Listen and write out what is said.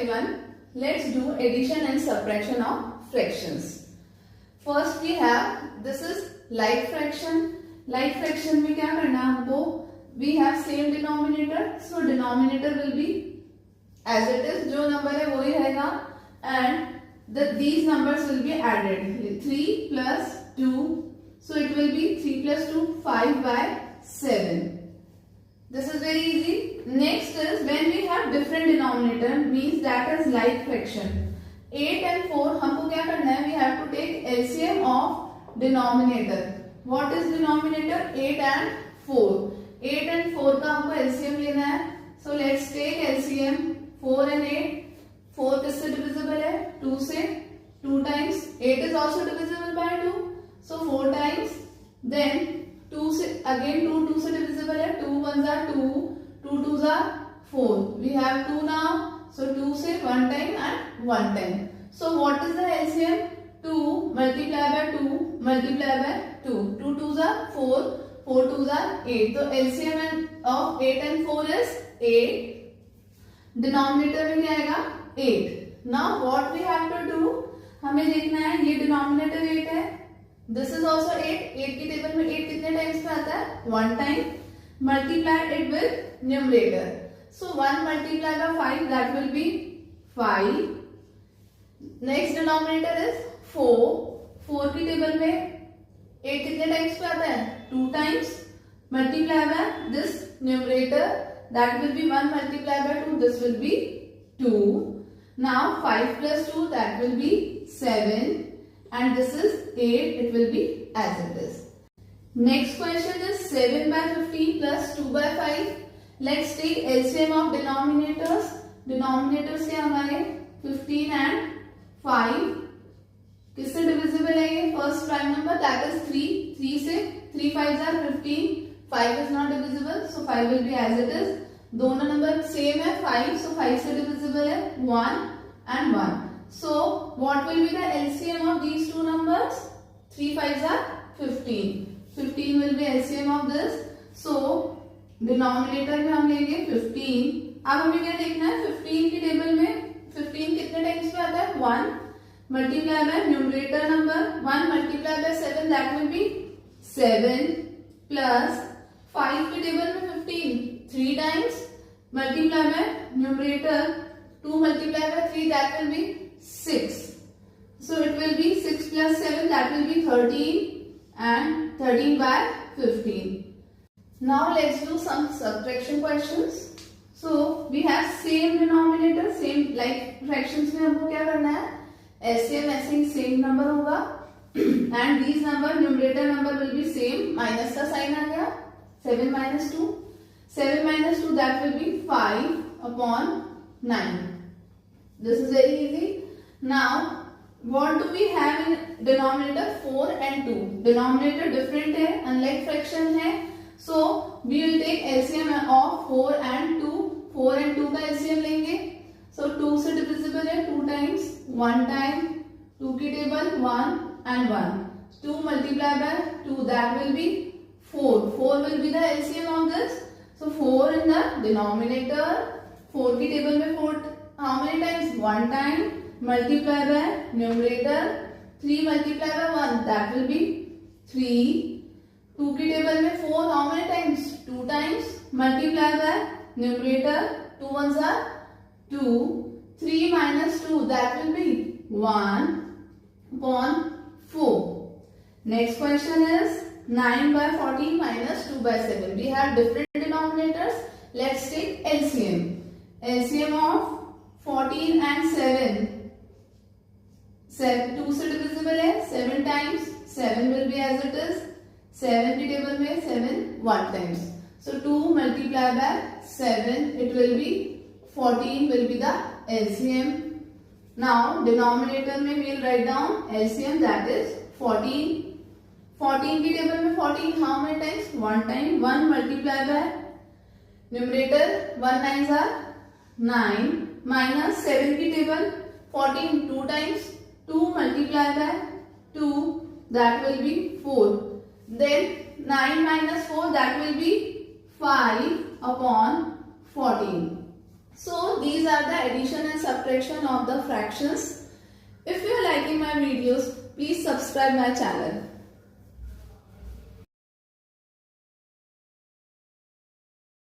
everyone. Let's do addition and subtraction of fractions. First we have, this is like fraction. Like fraction में क्या करना है हमको? We have same denominator, so denominator will be as it is. जो number है वही रहेगा and these numbers will be added. 3 plus 2, so it will be 3 plus 2, 5 by 7. This is very easy. Next is when we have different denominator, means that is like fraction. 8 and 4 हमको क्या करना है? We have to take LCM of denominator. What is denominator? 8 and 4. 8 and 4 का हमको LCM लेना है. So let's take LCM. 4 and 8. 4 किससे divisible है? 2 से. 2 times 8 is also divisible by 2. So 4 times. Then 2 से again 2 से divisible है. 2 1s are 2. 2 2s are 4. We have 2 now. So 2 से 1 time and 1 time. So what is the LCM? 2 multiply by 2 multiply by 2. 2 2s are 4. 4 2s are 8. So LCM of 8 and 4 is 8. Denominator में क्या आएगा? 8. Now what we have to do? हमें देखना है ये denominator 8 है. This is also 8. 8 की table में 8 कितने टाइम्स पे आता है? 1 time. Multiply it with numerator. So 1 multiplied by 5, that will be 5. Next denominator is 4. 4 की टेबल में 8 कितने टाइम्स पे आता है? 2 times. Multiply by this numerator, that will be 1 multiplied by 2, this will be 2. Now 5 plus 2, that will be 7. And this is 8, it will be as it is. Next question is 7 by 15 plus 2 by 5. Let's take LCM of denominators. Denominators क्या हमारे? 15 and 5. किससे divisible है ये? First prime number, that is 3. 3 से 3 5s are 15. 5 is not divisible, so 5 will be as it is. दोनों number same है 5, so 5 से divisible है 1 and 1. So what will be the LCM of these two numbers? 3 5s are 15. 15 will be LCM of this. So denominator में हम लेंगे 15. अब हमें क्या देखना है? 15 की टेबल में 15 कितने टाइम्स पे आता है? 1 multiply by numerator number 1 multiply by 7, that will be 7 plus 5 की टेबल में 15 3 times multiply by numerator 2 multiply by 3, that will be 6. So it will be 6 plus 7, that will be 13 and 13 by 15. Now let's do some subtraction questions. So we have same denominator, same like fractions में हमको क्या करना है? LCM ऐसे ही same number होगा and these number numerator number will be same. Minus का sign आ गया. 7 minus 2. 7 minus 2, that will be 5 upon 9. This is very easy. Now what do we have in denominator? 4 and 2. Denominator different है, unlike fraction है. So we will take LCM of 4 and 2. 4 and 2 का LCM लेंगे. So 2 से divisible है 2 times. 1 time. 2 की table 1 and 1. 2 multiplied by 2, that will be 4. 4 will be the LCM of this. So 4 in the denominator. 4 की table में 4 how many times? 1 time. Multiply by numerator. 3 multiply by 1, that will be 3. 2 की table में 4 how many times? 2 times. Multiply by numerator. 2 1s are 2. 3 minus 2, that will be 1 upon 4. Next question is 9 by 14 minus 2 by 7. We have different denominators. Let's take LCM. LCM of 14 and 7. 2 से divisible है 7 times. 7 will be as it is. 7 की table में 7 1 times. So 2 multiply by 7, it will be 14 will be the LCM. Now denominator में we will write down LCM, that is 14. 14 की table में 14 how many times? 1 time. 1 multiply by numerator 1 9s are 9 minus 7 की table 14 2 times. 2 multiply by 2, that will be 4. Then 9 minus 4, that will be 5 upon 14. So these are the addition and subtraction of the fractions. If you are liking my videos, please subscribe my channel.